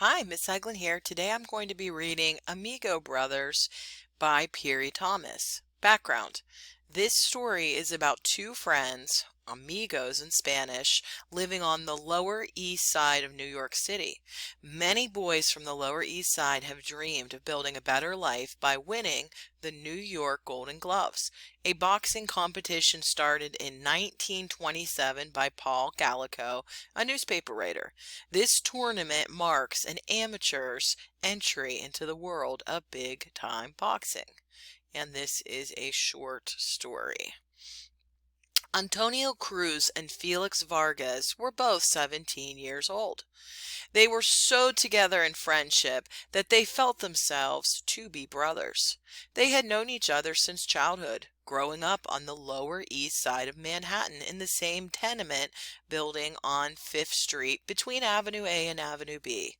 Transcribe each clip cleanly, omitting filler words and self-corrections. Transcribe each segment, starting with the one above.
Hi, Miss Eglin here. Today I'm going to be reading Amigo Brothers by Piri Thomas. Background. This story is about two friends, amigos in Spanish, living on the Lower East Side of New York City. Many boys from the Lower East Side have dreamed of building a better life by winning the New York Golden Gloves, a boxing competition started in 1927 by Paul Gallico, a newspaper writer. This tournament marks an amateur's entry into the world of big-time boxing. And this is a short story. Antonio Cruz and Felix Vargas were both 17 years old. They were so together in friendship that they felt themselves to be brothers. They had known each other since childhood, growing up on the Lower East Side of Manhattan in the same tenement building on 5th Street between Avenue A and Avenue B.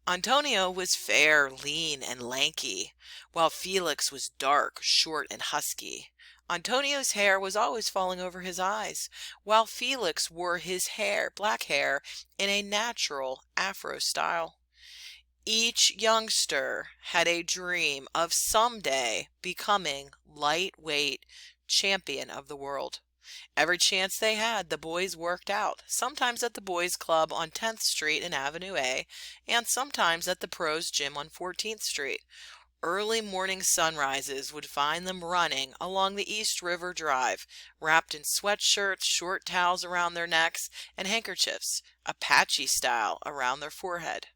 Antonio was fair, lean, and lanky, while Felix was dark, short, and husky. Antonio's hair was always falling over his eyes, while Felix wore his black hair, in a natural Afro style. Each youngster had a dream of someday becoming lightweight champion of the world. Every chance they had, the boys worked out, sometimes at the boys' club on 10th Street and Avenue A, and sometimes at the pros gym on 14th Street. Early morning sunrises would find them running along the East River Drive, wrapped in sweatshirts, short towels around their necks, and handkerchiefs, Apache style, around their forehead.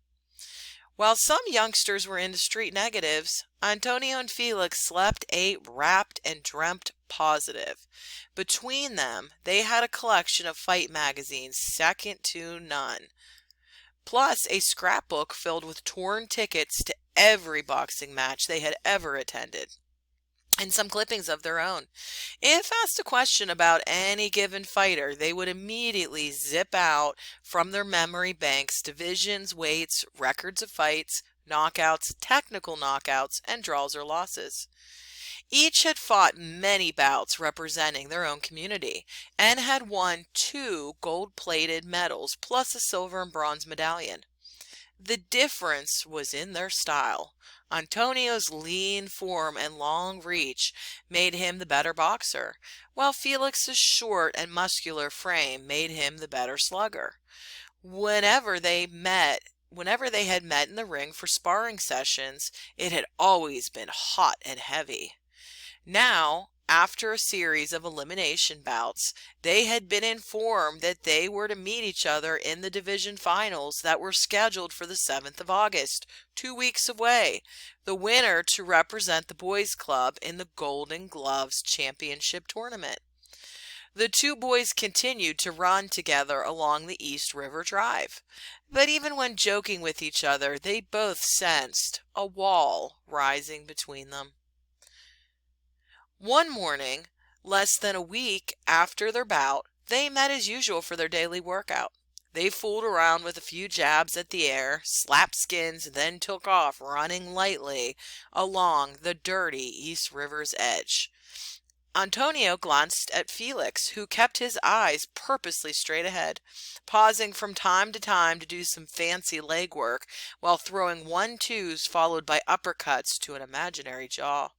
While some youngsters were into street negatives, Antonio and Felix slept, ate, rapped, and dreamt positive. Between them, they had a collection of fight magazines second to none, plus a scrapbook filled with torn tickets to every boxing match they had ever attended, and some clippings of their own. If asked a question about any given fighter, they would immediately zip out from their memory banks divisions, weights, records of fights, knockouts, technical knockouts, and draws or losses. Each had fought many bouts representing their own community and had won 2 gold-plated medals plus a silver and bronze medallion. The difference was in their style. Antonio's lean form and long reach made him the better boxer, while Felix's short and muscular frame made him the better slugger. Whenever they had met in the ring for sparring sessions, it had always been hot and heavy. Now, after a series of elimination bouts, they had been informed that they were to meet each other in the division finals that were scheduled for the 7th of August, 2 weeks away, the winner to represent the boys' club in the Golden Gloves Championship tournament. The two boys continued to run together along the East River Drive, but even when joking with each other, they both sensed a wall rising between them. One morning, less than a week after their bout, they met as usual for their daily workout. They fooled around with a few jabs at the air, slapped skins, and then took off running lightly along the dirty East River's edge. Antonio glanced at Felix, who kept his eyes purposely straight ahead, pausing from time to do some fancy leg work while throwing 1-2s followed by uppercuts to an imaginary jaw.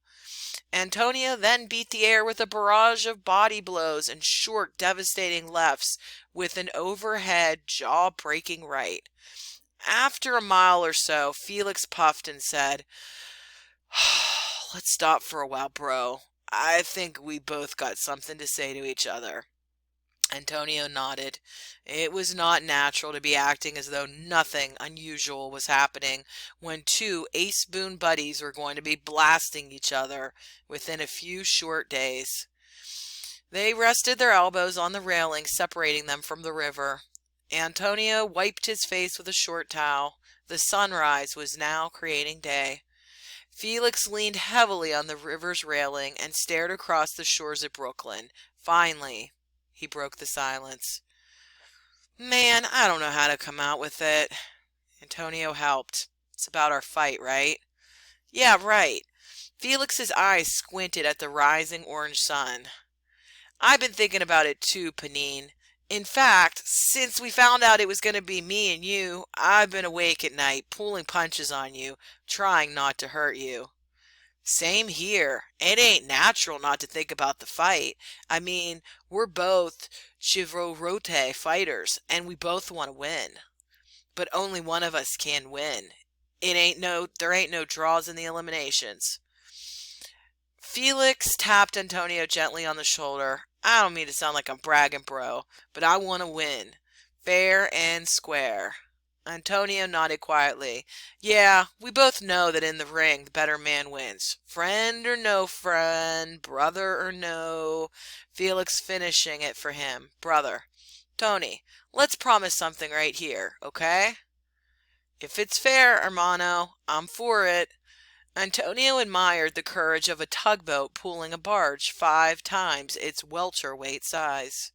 Antonio then beat the air with a barrage of body blows and short, devastating lefts with an overhead, jaw-breaking right. After a mile or so, Felix puffed and said, "Let's stop for a while, bro. I think we both got something to say to each other." Antonio nodded. It was not natural to be acting as though nothing unusual was happening when two ace boon buddies were going to be blasting each other within a few short days. They rested their elbows on the railing separating them from the river. Antonio wiped his face with a short towel. The sunrise was now creating day. Felix leaned heavily on the river's railing and stared across the shores of Brooklyn. Finally, he broke the silence. "Man, I don't know how to come out with it." Antonio helped. "It's about our fight, right?" "Yeah, right." Felix's eyes squinted at the rising orange sun. "I've been thinking about it too, Panine. In fact, since we found out it was going to be me and you, I've been awake at night, pulling punches on you, trying not to hurt you. Same here. It ain't natural not to think about the fight. I mean, we're both chivalrote fighters, and we both want to win. But only one of us can win. There ain't no draws in the eliminations. Felix tapped Antonio gently on the shoulder. I don't mean to sound like I'm bragging, bro, but I want to win. Fair and square. Antonio nodded quietly. Yeah, we both know that in the ring, the better man wins. Friend or no friend, brother or no. Felix finishing it for him. Brother. Tony, let's promise something right here, okay? If it's fair, hermano, I'm for it. Antonio admired the courage of a tugboat pulling a barge 5 times its welterweight size.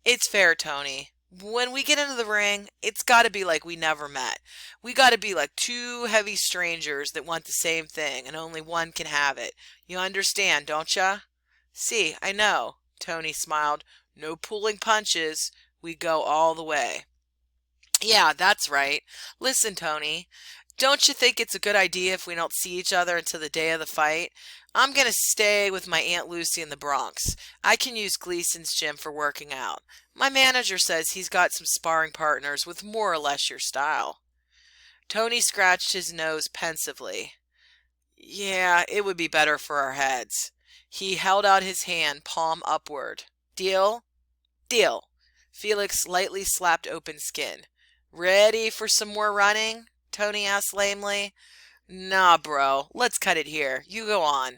It's fair, Tony. When we get into the ring, it's got to be like we never met. We got to be like two heavy strangers that want the same thing, and only one can have it. You understand, don't ya? See, I know. Tony smiled. No pulling punches. We go all the way. Yeah, that's right. Listen, Tony. Don't you think it's a good idea if we don't see each other until the day of the fight? I'm going to stay with my Aunt Lucy in the Bronx. I can use Gleason's gym for working out. My manager says he's got some sparring partners with more or less your style. Tony scratched his nose pensively. Yeah, it would be better for our heads. He held out his hand, palm upward. Deal? Deal. Felix lightly slapped open skin. Ready for some more running? Tony asked lamely. Nah, bro. Let's cut it here. You go on.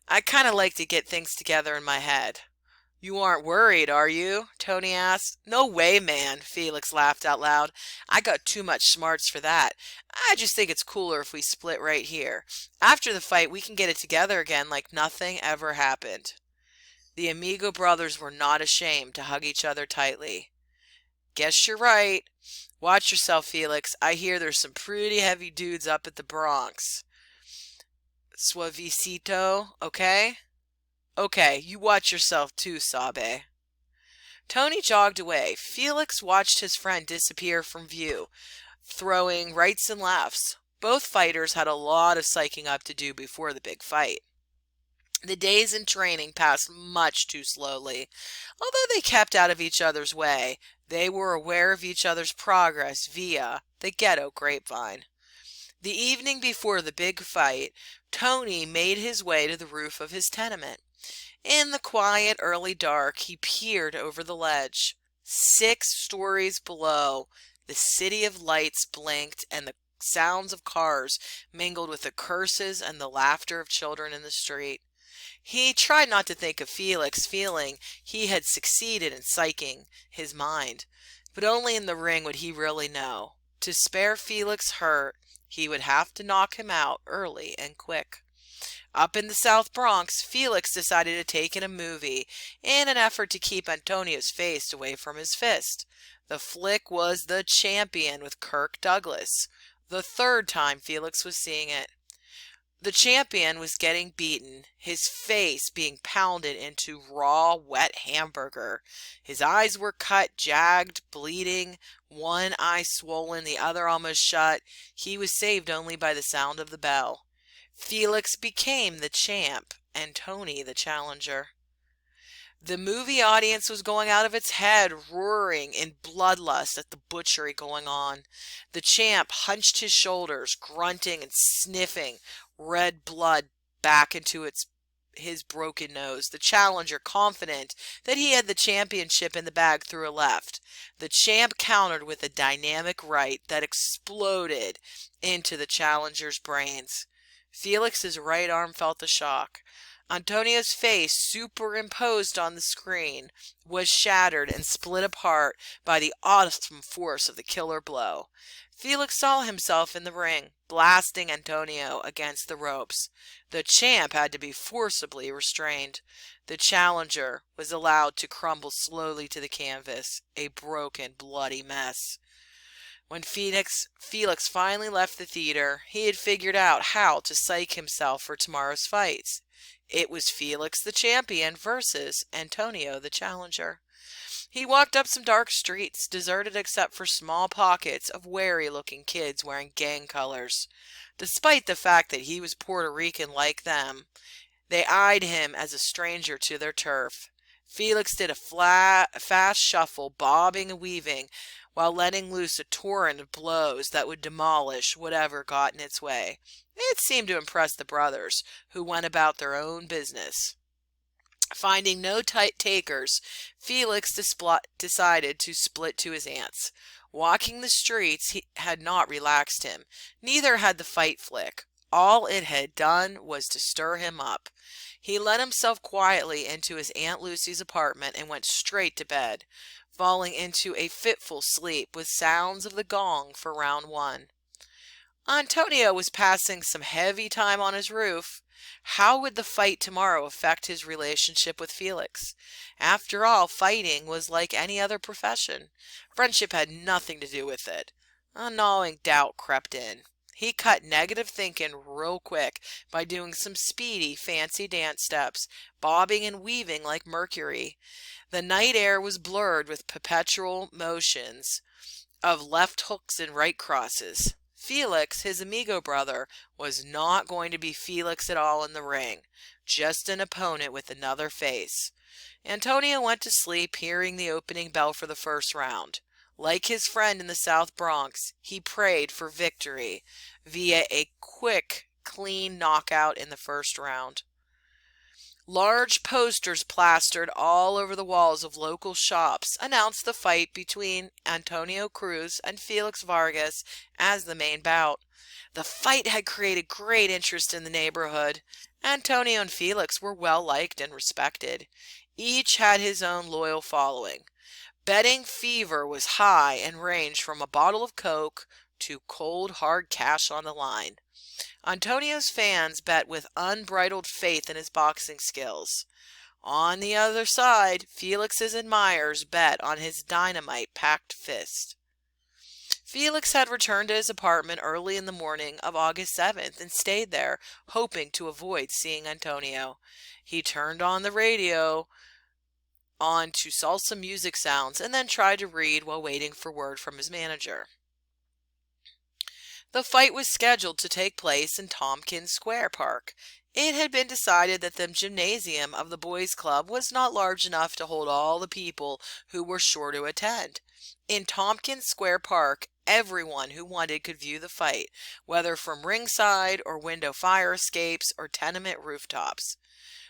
I kind of like to get things together in my head. You aren't worried, are you? Tony asked. No way, man. Felix laughed out loud. I got too much smarts for that. I just think it's cooler if we split right here. After the fight, we can get it together again like nothing ever happened. The Amigo brothers were not ashamed to hug each other tightly. Guess you're right. Watch yourself, Felix. I hear there's some pretty heavy dudes up at the Bronx. Suavecito, okay? Okay, you watch yourself too, Sabe. Tony jogged away. Felix watched his friend disappear from view, throwing rights and lefts. Both fighters had a lot of psyching up to do before the big fight. The days in training passed much too slowly. Although they kept out of each other's way, they were aware of each other's progress via the ghetto grapevine. The evening before the big fight, Tony made his way to the roof of his tenement. In the quiet early dark, he peered over the ledge. 6 stories below, the city of lights blinked and the sounds of cars mingled with the curses and the laughter of children in the street. He tried not to think of Felix, feeling he had succeeded in psyching his mind, but only in the ring would he really know. To spare Felix hurt, he would have to knock him out early and quick. Up in the South Bronx, Felix decided to take in a movie in an effort to keep Antonio's face away from his fist. The flick was The Champion with Kirk Douglas, the 3rd time Felix was seeing it. The champion was getting beaten, his face being pounded into raw, wet hamburger. His eyes were cut, jagged, bleeding, one eye swollen, the other almost shut. He was saved only by the sound of the bell. Felix became the champ, and Tony the challenger. The movie audience was going out of its head, roaring in bloodlust at the butchery going on. The champ hunched his shoulders, grunting and sniffing red blood back into his broken nose. The challenger, confident that he had the championship in the bag, threw a left. The champ countered with a dynamic right that exploded into the challenger's brains. Felix's right arm felt the shock. Antonio's face, superimposed on the screen, was shattered and split apart by the awesome force of the killer blow. Felix saw himself in the ring, blasting Antonio against the ropes. The champ had to be forcibly restrained. The challenger was allowed to crumble slowly to the canvas, a broken, bloody mess. When Felix finally left the theater, he had figured out how to psych himself for tomorrow's fights. It was Felix the champion versus Antonio the challenger. He walked up some dark streets, deserted except for small pockets of wary-looking kids wearing gang colors. Despite the fact that he was Puerto Rican like them, they eyed him as a stranger to their turf. Felix did a fast shuffle, bobbing and weaving, while letting loose a torrent of blows that would demolish whatever got in its way. It seemed to impress the brothers, who went about their own business. Finding no takers, Felix decided to split to his aunts. Walking the streets had not relaxed him. Neither had the fight flick. All it had done was to stir him up. He let himself quietly into his Aunt Lucy's apartment and went straight to bed, falling into a fitful sleep with sounds of the gong for round one. Antonio was passing some heavy time on his roof. How would the fight tomorrow affect his relationship with Felix? After all, fighting was like any other profession. Friendship had nothing to do with it. A gnawing doubt crept in. He cut negative thinking real quick by doing some speedy, fancy dance steps, bobbing and weaving like Mercury. The night air was blurred with perpetual motions of left hooks and right crosses. Felix, his amigo brother, was not going to be Felix at all in the ring, just an opponent with another face. Antonio went to sleep hearing the opening bell for the first round. Like his friend in the South Bronx, he prayed for victory via a quick, clean knockout in the first round. Large posters plastered all over the walls of local shops announced the fight between Antonio Cruz and Felix Vargas as the main bout. The fight had created great interest in the neighborhood. Antonio and Felix were well liked and respected. Each had his own loyal following. Betting fever was high and ranged from a bottle of Coke to cold, hard cash on the line. Antonio's fans bet with unbridled faith in his boxing skills. On the other side, Felix's admirers bet on his dynamite-packed fist. Felix had returned to his apartment early in the morning of August 7th and stayed there, hoping to avoid seeing Antonio. He turned on the radio on to salsa music sounds and then tried to read while waiting for word from his manager. The fight was scheduled to take place in Tompkins Square Park. It had been decided that the gymnasium of the boys' club was not large enough to hold all the people who were sure to attend. In Tompkins Square Park, everyone who wanted could view the fight, whether from ringside or window fire escapes or tenement rooftops.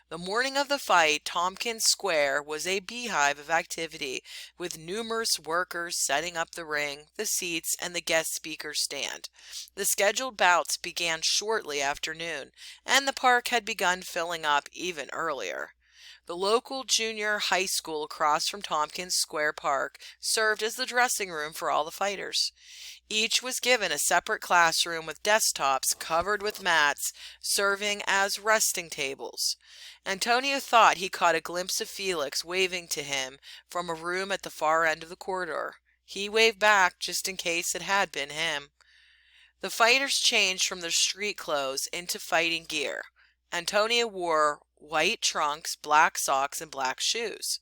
The morning of the fight, Tompkins Square was a beehive of activity, with numerous workers setting up the ring, the seats, and the guest speaker stand. The scheduled bouts began shortly after noon, and the park had begun filling up even earlier. The local junior high school across from Tompkins Square Park served as the dressing room for all the fighters. Each was given a separate classroom with desktops covered with mats, serving as resting tables. Antonio thought he caught a glimpse of Felix waving to him from a room at the far end of the corridor. He waved back just in case it had been him. The fighters changed from their street clothes into fighting gear. Antonio wore white trunks, black socks, and black shoes.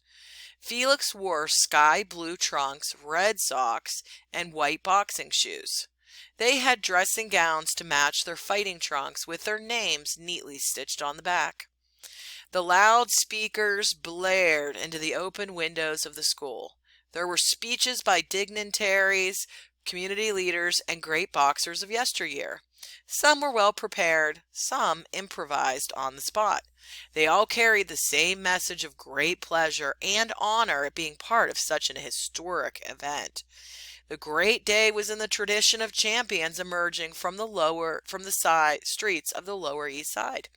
Felix wore sky blue trunks, red socks, and white boxing shoes. They had dressing gowns to match their fighting trunks with their names neatly stitched on the back. The loudspeakers blared into the open windows of the school. There were speeches by dignitaries, community leaders, and great boxers of yesteryear. Some were well prepared, some improvised on the spot. They all carried the same message of great pleasure and honor at being part of such an historic event. The great day was in the tradition of champions emerging from the streets of the Lower East Side.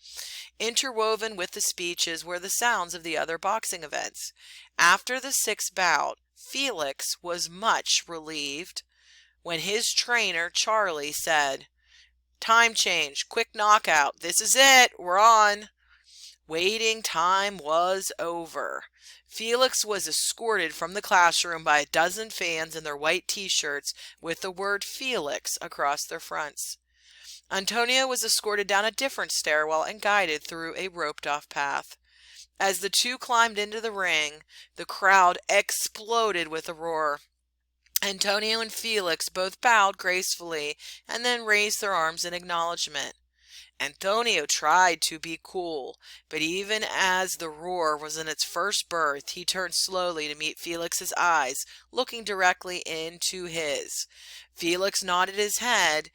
Interwoven with the speeches were the sounds of the other boxing events. After the sixth bout, Felix was much relieved when his trainer, Charlie, said, "Time change, quick knockout. This is it. We're on." Waiting time was over. Felix was escorted from the classroom by a dozen fans in their white t-shirts with the word Felix across their fronts. Antonio was escorted down a different stairwell and guided through a roped-off path. As the two climbed into the ring, the crowd exploded with a roar. Antonio and Felix both bowed gracefully and then raised their arms in acknowledgement. Antonio tried to be cool, but even as the roar was in its first birth, he turned slowly to meet Felix's eyes, looking directly into his. Felix nodded his head,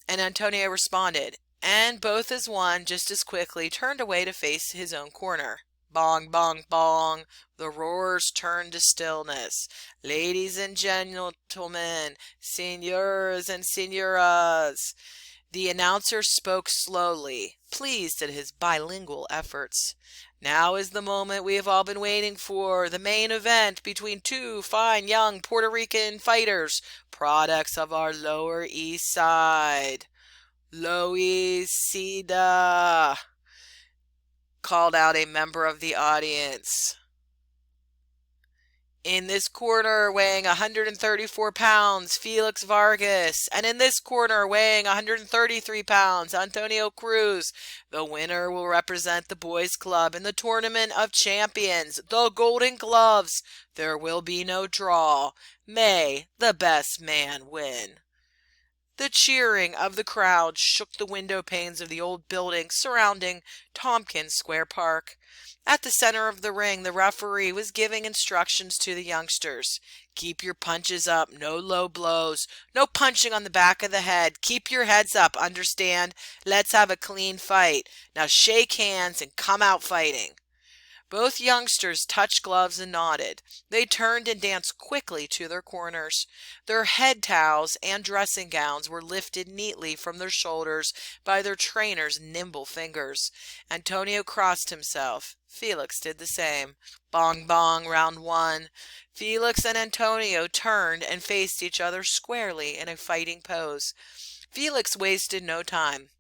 and Antonio responded, and both as one just as quickly turned away to face his own corner. Bong, bong, bong. The roars turned to stillness. Ladies and gentlemen, senors and senoras. The announcer spoke slowly, pleased at his bilingual efforts. Now is the moment we have all been waiting for, the main event between two fine young Puerto Rican fighters, products of our Lower East Side. Loisida, called out a member of the audience. In this corner, weighing 134 pounds, Felix Vargas. And in this corner, weighing 133 pounds, Antonio Cruz. The winner will represent the boys' club in the Tournament of Champions, the Golden Gloves. There will be no draw. May the best man win. The cheering of the crowd shook the window panes of the old building surrounding Tompkins Square Park. At the center of the ring, the referee was giving instructions to the youngsters. Keep your punches up, no low blows, no punching on the back of the head. Keep your heads up, understand? Let's have a clean fight. Now shake hands and come out fighting. Both youngsters touched gloves and nodded. They turned and danced quickly to their corners. Their head towels and dressing gowns were lifted neatly from their shoulders by their trainer's nimble fingers. Antonio crossed himself. Felix did the same. Bong bong, round one. Felix and Antonio turned and faced each other squarely in a fighting pose. Felix wasted no time.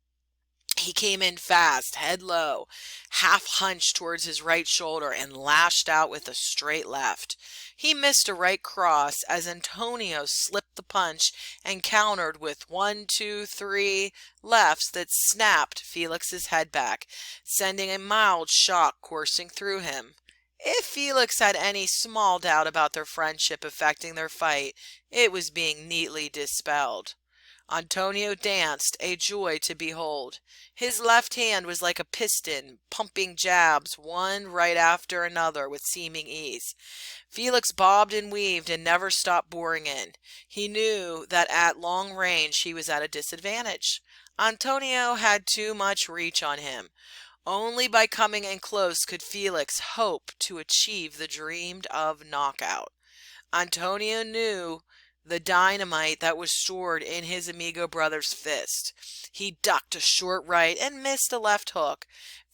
He came in fast, head low, half hunched towards his right shoulder and lashed out with a straight left. He missed a right cross as Antonio slipped the punch and countered with 1, 2, 3 lefts that snapped Felix's head back, sending a mild shock coursing through him. If Felix had any small doubt about their friendship affecting their fight, it was being neatly dispelled. Antonio danced, a joy to behold. His left hand was like a piston, pumping jabs one right after another with seeming ease. Felix bobbed and weaved and never stopped boring in. He knew that at long range he was at a disadvantage. Antonio had too much reach on him. Only by coming in close could Felix hope to achieve the dreamed of knockout. Antonio knew the dynamite that was stored in his Amigo Brothers' fist. He ducked a short right and missed a left hook.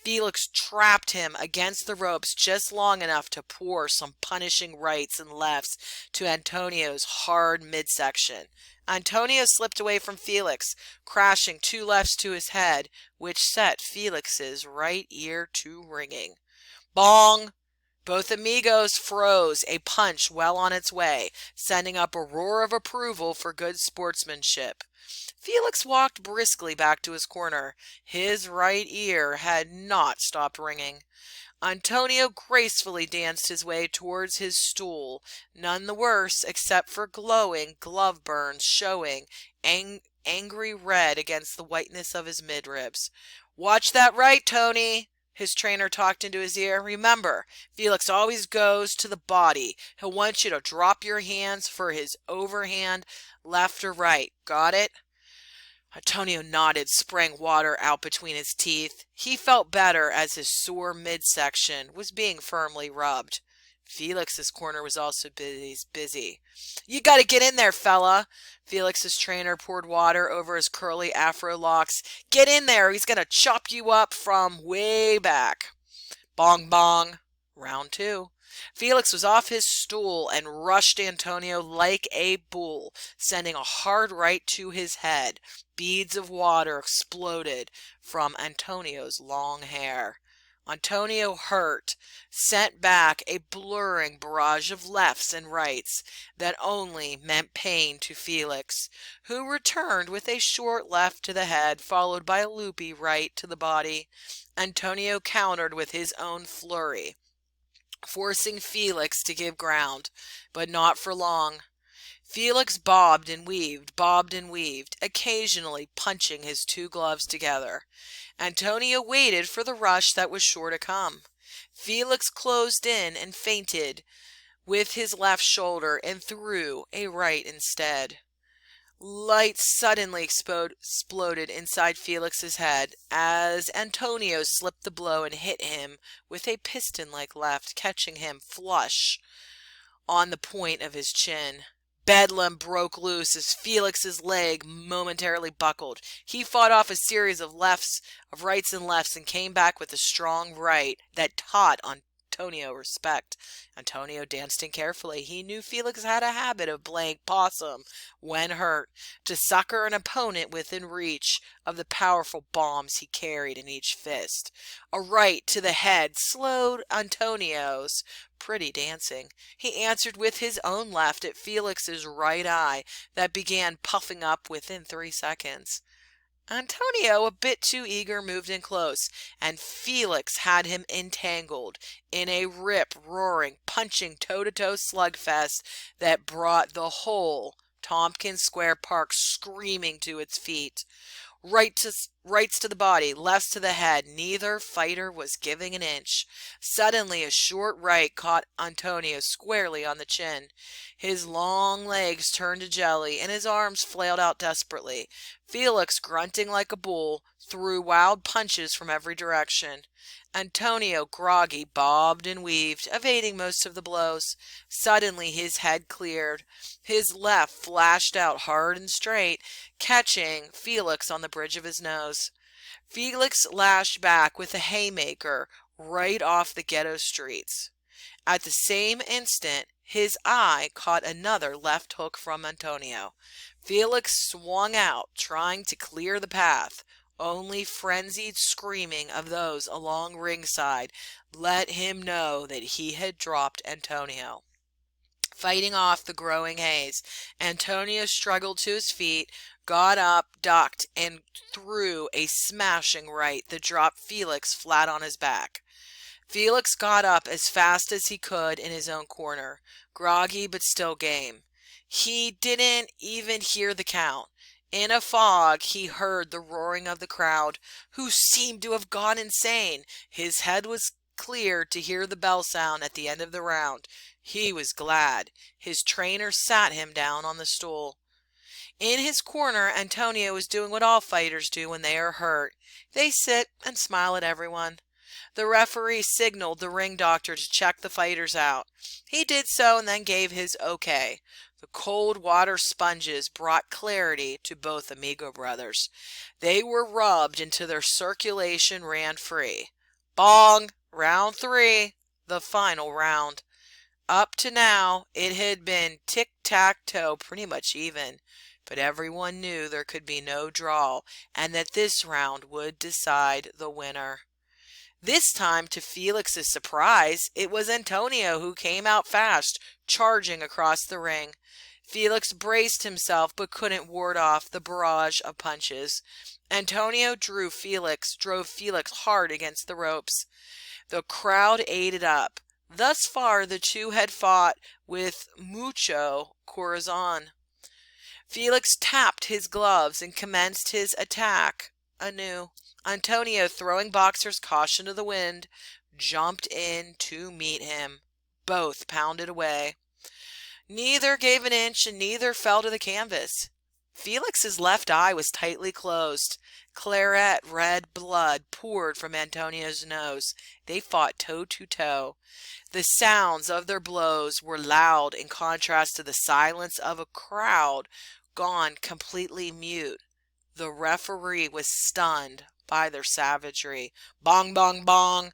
Felix trapped him against the ropes just long enough to pour some punishing rights and lefts to Antonio's hard midsection. Antonio slipped away from Felix, crashing 2 lefts to his head, which set Felix's right ear to ringing. Bong! Both amigos froze, a punch well on its way, sending up a roar of approval for good sportsmanship. Felix walked briskly back to his corner. His right ear had not stopped ringing. Antonio gracefully danced his way towards his stool, none the worse except for glowing glove burns showing angry red against the whiteness of his midribs. "Watch that right, Tony," his trainer talked into his ear. "Remember, Felix always goes to the body. He'll want you to drop your hands for his overhand, left or right. Got it?" Antonio nodded, spraying water out between his teeth. He felt better as his sore midsection was being firmly rubbed. Felix's corner was also busy. "You got to get in there, fella." Felix's trainer poured water over his curly afro locks. "Get in there, he's going to chop you up from way back." Bong bong. Round 2. Felix was off his stool and rushed Antonio like a bull, sending a hard right to his head. Beads of water exploded from Antonio's long hair. Antonio, hurt, sent back a blurring barrage of lefts and rights that only meant pain to Felix, who returned with a short left to the head, followed by a loopy right to the body. Antonio countered with his own flurry, forcing Felix to give ground, but not for long. Felix bobbed and weaved, occasionally punching his two gloves together. Antonio waited for the rush that was sure to come. Felix closed in and feinted with his left shoulder and threw a right instead. Light suddenly exploded inside Felix's head as Antonio slipped the blow and hit him with a piston-like left, catching him flush on the point of his chin. Bedlam broke loose as Felix's leg momentarily buckled. He fought off a series of rights and lefts, and came back with a strong right that taught Antonio respect. Antonio danced in carefully. He knew Felix had a habit of playing possum when hurt, to succor an opponent within reach of the powerful bombs he carried in each fist. A right to the head slowed Antonio's pretty dancing. He answered with his own left at Felix's right eye that began puffing up within 3 seconds. Antonio, a bit too eager, moved in close, and Felix had him entangled in a rip-roaring, punching toe-to-toe slugfest that brought the whole Tompkins Square Park screaming to its feet. Rights to the body, lefts to the head, neither fighter was giving an inch. Suddenly a short right caught Antonio squarely on the chin. His long legs turned to jelly, and his arms flailed out desperately. Felix, grunting like a bull, threw wild punches from every direction. Antonio, groggy, bobbed and weaved, evading most of the blows. Suddenly his head cleared. His left flashed out hard and straight, catching Felix on the bridge of his nose. Felix lashed back with a haymaker right off the ghetto streets. At the same instant, his eye caught another left hook from Antonio. Felix swung out, trying to clear the path. Only frenzied screaming of those along ringside let him know that he had dropped Antonio. Fighting off the growing haze, Antonio struggled to his feet, got up, ducked, and threw a smashing right that dropped Felix flat on his back. Felix got up as fast as he could in his own corner, groggy but still game. He didn't even hear the count. In a fog, he heard the roaring of the crowd, who seemed to have gone insane. His head was cleared to hear the bell sound at the end of the round. He was glad. His trainer sat him down on the stool. In his corner, Antonio was doing what all fighters do when they are hurt. They sit and smile at everyone. The referee signaled the ring doctor to check the fighters out. He did so and then gave his okay. The cold water sponges brought clarity to both Amigo brothers. They were rubbed until their circulation ran free. Bong! Round 3, the final round. Up to now, it had been tic-tac-toe, pretty much even. But everyone knew there could be no draw, and that this round would decide the winner. This time, to Felix's surprise, it was Antonio who came out fast, charging across the ring. Felix braced himself but couldn't ward off the barrage of punches. Antonio drove Felix hard against the ropes. The crowd ate it up. Thus far, the two had fought with mucho corazon. Felix tapped his gloves and commenced his attack anew. Antonio, throwing boxers caution to the wind, jumped in to meet him. Both pounded away. Neither gave an inch and neither fell to the canvas. Felix's left eye was tightly closed. Claret red blood poured from Antonio's nose. They fought toe to toe. The sounds of their blows were loud in contrast to the silence of a crowd gone completely mute. The referee was stunned by their savagery. Bong, bong, bong!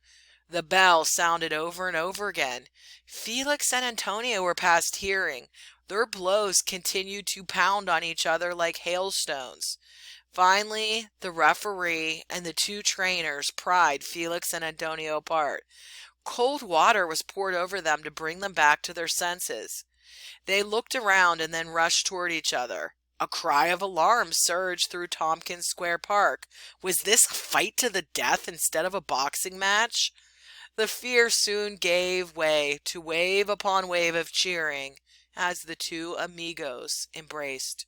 The bell sounded over and over again. Felix and Antonio were past hearing. Their blows continued to pound on each other like hailstones. Finally, the referee and the two trainers pried Felix and Antonio apart. Cold water was poured over them to bring them back to their senses. They looked around and then rushed toward each other. A cry of alarm surged through Tompkins Square Park. Was this a fight to the death instead of a boxing match? The fear soon gave way to wave upon wave of cheering as the two amigos embraced.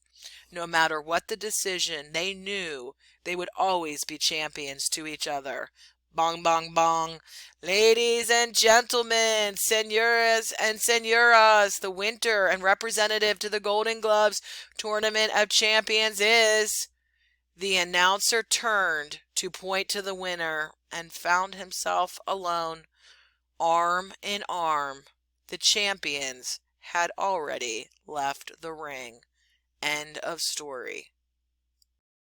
No matter what the decision, they knew they would always be champions to each other. Bong, bong, bong. Ladies and gentlemen, senoras and senoras, the winner and representative to the Golden Gloves Tournament of Champions is... The announcer turned to point to the winner and found himself alone, arm in arm. The champions had already left the ring. End of story.